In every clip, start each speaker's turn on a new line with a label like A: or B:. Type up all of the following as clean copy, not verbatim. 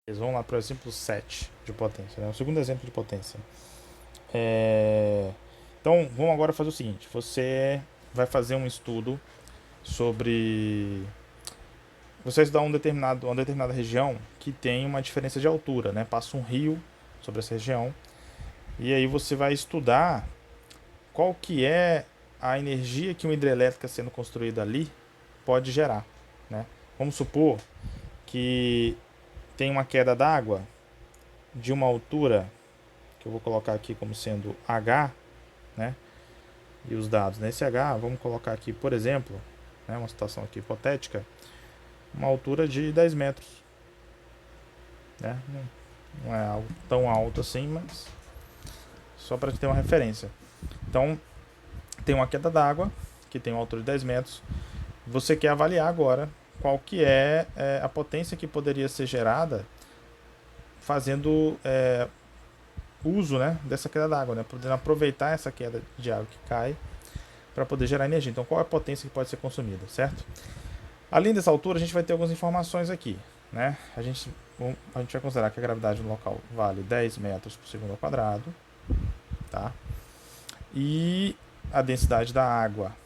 A: Vamos lá para o exemplo 7 de potência, né? O segundo exemplo de potência. Então, vamos agora fazer o seguinte. Você vai fazer um estudo sobre... Você vai estudar uma determinada região que tem uma diferença de altura, né? Passa um rio sobre essa região. E aí você vai estudar qual que é a energia que uma hidrelétrica sendo construída ali pode gerar, né? Vamos supor que tem uma queda d'água de uma altura que eu vou colocar aqui como sendo H, né? E os dados nesse H, vamos colocar aqui, por exemplo, né, uma situação aqui hipotética, uma altura de 10 metros, né? Não é algo tão alto assim, mas só para ter uma referência. Então, tem uma queda d'água que tem uma altura de 10 metros. Você quer avaliar agora qual que é a potência que poderia ser gerada fazendo uso, né, dessa queda d'água, né, podendo aproveitar essa queda de água que cai para poder gerar energia. Então, qual é a potência que pode ser consumida, certo? Além dessa altura, a gente vai ter algumas informações aqui, né? A gente vai considerar que a gravidade no local vale 10 metros por segundo ao quadrado, tá? E a densidade da água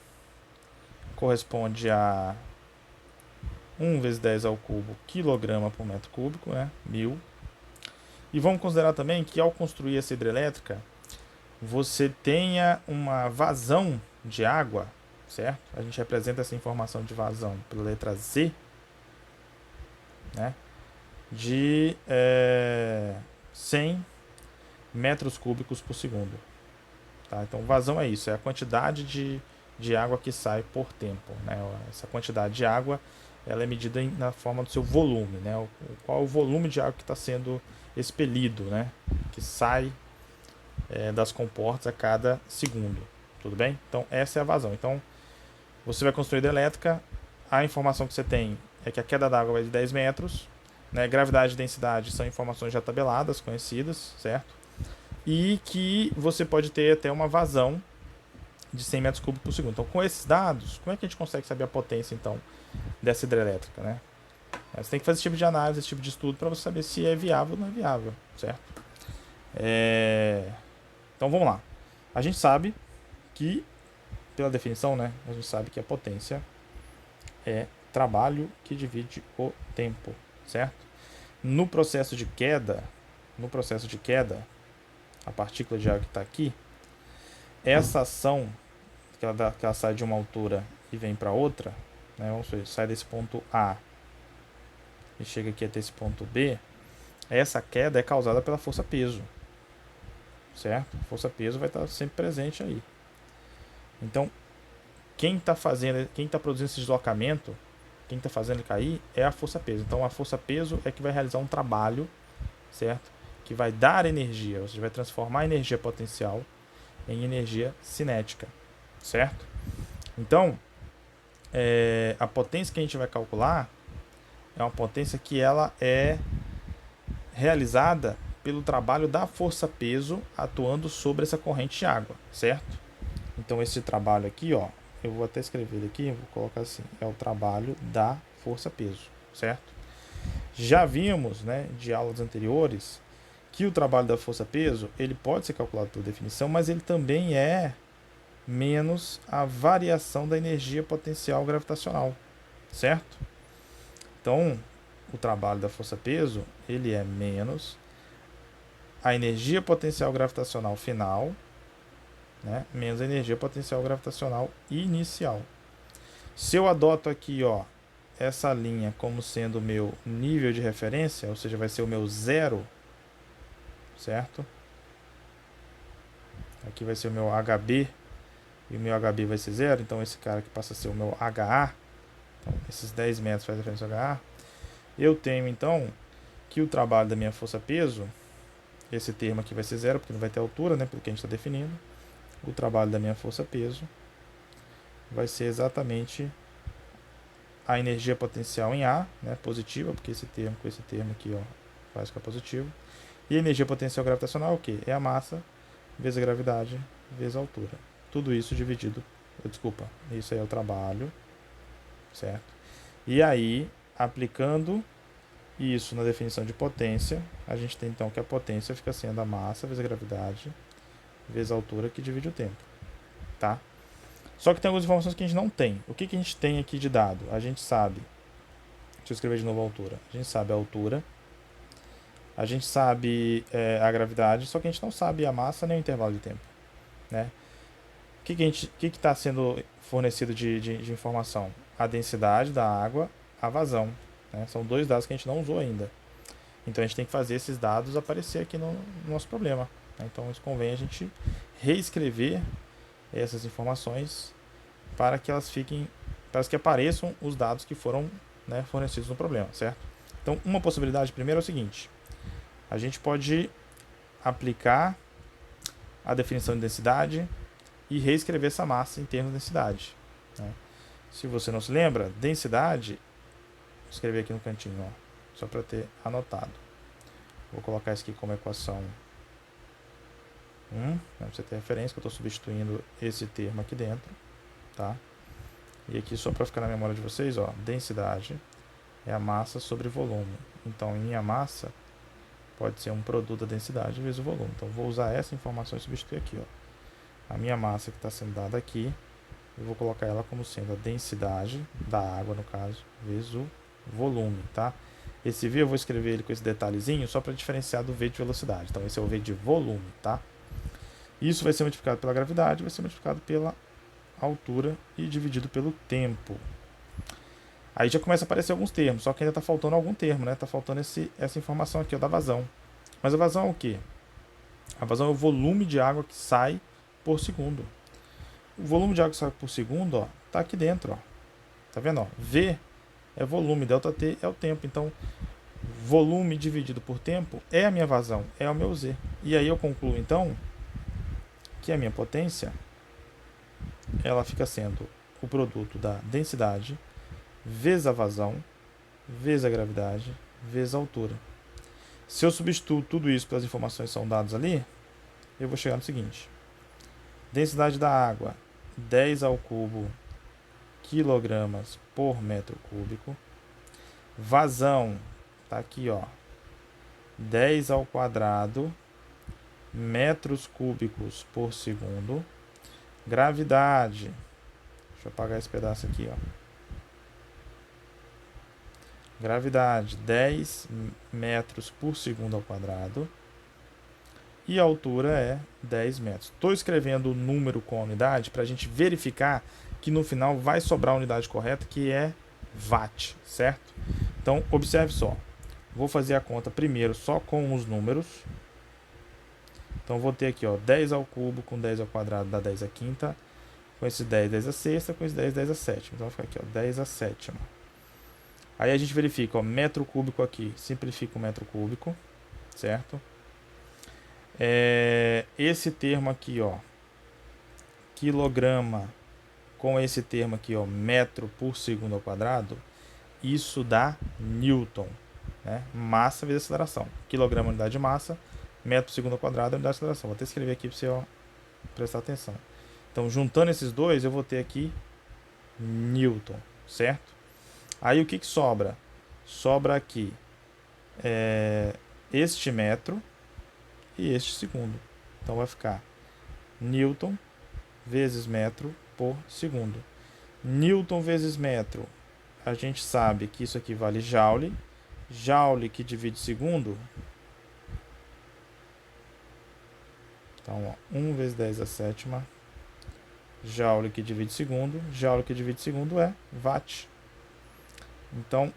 A: corresponde a 1 vezes 10 ao cubo quilograma por metro cúbico, né? 1000. E vamos considerar também que ao construir essa hidrelétrica, você tenha uma vazão de água, certo? A gente representa essa informação de vazão pela letra Z, né? De 100 metros cúbicos por segundo. Tá? Então, vazão é isso, é a quantidade de água que sai por tempo. Né? Essa quantidade de água ela é medida na forma do seu volume. Né? Qual é o volume de água que está sendo expelido, né? Que sai das comportas a cada segundo. Tudo bem? Então, essa é a vazão. Então, você vai construir hidrelétrica, a informação que você tem é que a queda d'água vai de 10 metros, né? Gravidade e densidade são informações já tabeladas, conhecidas, certo? E que você pode ter até uma vazão de 100 metros cúbicos por segundo. Então, com esses dados, como é que a gente consegue saber a potência, então, dessa hidrelétrica, né? Você tem que fazer esse tipo de análise, esse tipo de estudo, para você saber se é viável ou não é viável, certo? Então, vamos lá. A gente sabe que, pela definição, né, a gente sabe que a potência é trabalho que divide o tempo, certo? No processo de queda, a partícula de água que está aqui, essa ação que ela sai de uma altura e vem para outra, né, vamos ver, sai desse ponto A e chega aqui até esse ponto B, essa queda é causada pela força peso, certo? A força peso vai estar sempre presente aí. Então, quem está produzindo esse deslocamento, quem está fazendo ele cair é a força peso. Então, a força peso é que vai realizar um trabalho, certo? Que vai dar energia, ou seja, vai transformar a energia potencial em energia cinética, certo? Então, a potência que a gente vai calcular é uma potência que ela é realizada pelo trabalho da força-peso atuando sobre essa corrente de água, certo? Então esse trabalho aqui, ó, eu vou até escrever ele aqui, vou colocar assim, é o trabalho da força-peso, certo? Já vimos, né, de aulas anteriores, que o trabalho da força-peso ele pode ser calculado por definição, mas ele também é menos a variação da energia potencial gravitacional, certo? Então, o trabalho da força-peso ele é menos a energia potencial gravitacional final, né, menos a energia potencial gravitacional inicial. Se eu adoto aqui, ó, essa linha como sendo o meu nível de referência, ou seja, vai ser o meu zero, certo? Aqui vai ser o meu HB e o meu HB vai ser zero, então esse cara aqui passa a ser o meu HA. Então, esses 10 metros faz referência ao HA. Eu tenho então que o trabalho da minha força-peso, esse termo aqui vai ser zero, porque não vai ter altura, né, pelo que a gente está definindo. O trabalho da minha força-peso vai ser exatamente a energia potencial em A, né, positiva, porque esse termo com esse termo aqui, ó, faz ficar positivo. E a energia potencial gravitacional é o quê? É a massa vezes a gravidade vezes a altura. Tudo isso dividido, isso aí é o trabalho, certo? E aí, aplicando E isso na definição de potência, a gente tem então que a potência fica sendo a massa vezes a gravidade vezes a altura que divide o tempo, tá? Só que tem algumas informações que a gente não tem. O que a gente tem aqui de dado? A gente sabe, deixa eu escrever de novo a altura. A gente sabe a altura, a gente sabe a gravidade, só que a gente não sabe a massa nem o intervalo de tempo, né? O que está sendo fornecido de informação? A densidade da água, a vazão, né? São dois dados que a gente não usou ainda. Então a gente tem que fazer esses dados aparecer aqui no nosso problema, né? Então isso convém a gente reescrever essas informações para que elas fiquem, para que apareçam os dados que foram, né, fornecidos no problema, certo? Então uma possibilidade primeiro é o seguinte: a gente pode aplicar a definição de densidade e reescrever essa massa em termos de densidade, né? Se você não se lembra, densidade, vou escrever aqui no cantinho, ó, só para ter anotado. Vou colocar isso aqui como equação 1, para você ter referência, que eu estou substituindo esse termo aqui dentro, tá? E aqui, só para ficar na memória de vocês, ó, densidade é a massa sobre volume. Então, minha massa pode ser um produto da densidade vezes o volume. Então, vou usar essa informação e substituir aqui, ó. A minha massa que está sendo dada aqui, eu vou colocar ela como sendo a densidade da água, no caso, vezes o volume, tá? Esse V eu vou escrever ele com esse detalhezinho só para diferenciar do V de velocidade. Então, esse é o V de volume, tá? Isso vai ser multiplicado pela gravidade, vai ser multiplicado pela altura e dividido pelo tempo. Aí já começa a aparecer alguns termos, só que ainda está faltando algum termo, né? Está faltando essa informação aqui, ó, da vazão. Mas a vazão é o quê? A vazão é o volume de água que sai por segundo. O volume de água que sai por segundo, ó, tá aqui dentro, ó. Tá vendo, ó? V é volume, ΔT é o tempo. Então, volume dividido por tempo é a minha vazão, é o meu Z. E aí eu concluo, então, que a minha potência, ela fica sendo o produto da densidade vezes a vazão, vezes a gravidade, vezes a altura. Se eu substituo tudo isso pelas informações que são dadas ali, eu vou chegar no seguinte: densidade da água, 10 ao cubo quilogramas por metro cúbico. Vazão, tá aqui, ó, 10 ao quadrado metros cúbicos por segundo. Gravidade, deixa eu apagar esse pedaço aqui, ó. Gravidade, 10 metros por segundo ao quadrado. E a altura é 10 metros. Estou escrevendo o número com a unidade para a gente verificar que no final vai sobrar a unidade correta, que é watt, certo? Então, observe só. Vou fazer a conta primeiro só com os números. Então, vou ter aqui, ó, 10 ao cubo com 10 ao quadrado dá 10 à quinta. Com esse 10, 10 à sexta. Com esse 10, 10 à sétima. Então, vai ficar aqui, ó, 10 à sétima. Aí a gente verifica, ó, metro cúbico aqui. Simplifica o metro cúbico, certo? Esse termo aqui, ó, quilograma, com esse termo aqui, ó, metro por segundo ao quadrado, isso dá newton, né? Massa vezes aceleração. Quilograma, unidade de massa, metro por segundo ao quadrado, unidade de aceleração. Vou até escrever aqui para você, ó, prestar atenção. Então, juntando esses dois, eu vou ter aqui newton, certo? Aí, o que sobra? Sobra aqui este metro e este segundo. Então, vai ficar newton vezes metro por segundo. Newton vezes metro, a gente sabe que isso aqui vale joule. Joule que divide segundo. Então, ó, 1 vezes 10 à sétima. Joule que divide segundo. Joule que divide segundo é watt. Então,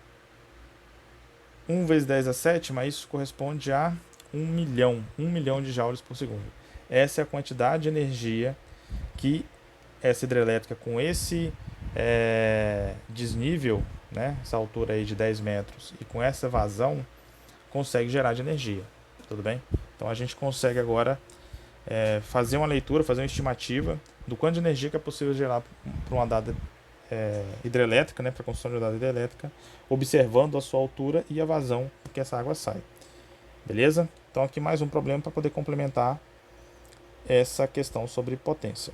A: 1 vezes 10 à sétima, isso corresponde a 1 milhão de joules por segundo. Essa é a quantidade de energia que essa hidrelétrica com esse desnível, né, essa altura aí de 10 metros e com essa vazão, consegue gerar de energia. Tudo bem? Então a gente consegue agora fazer uma leitura, fazer uma estimativa do quanto de energia que é possível gerar para uma dada hidrelétrica, né, para a construção de uma dada hidrelétrica, observando a sua altura e a vazão que essa água sai. Beleza? Então aqui mais um problema para poder complementar essa questão sobre potência.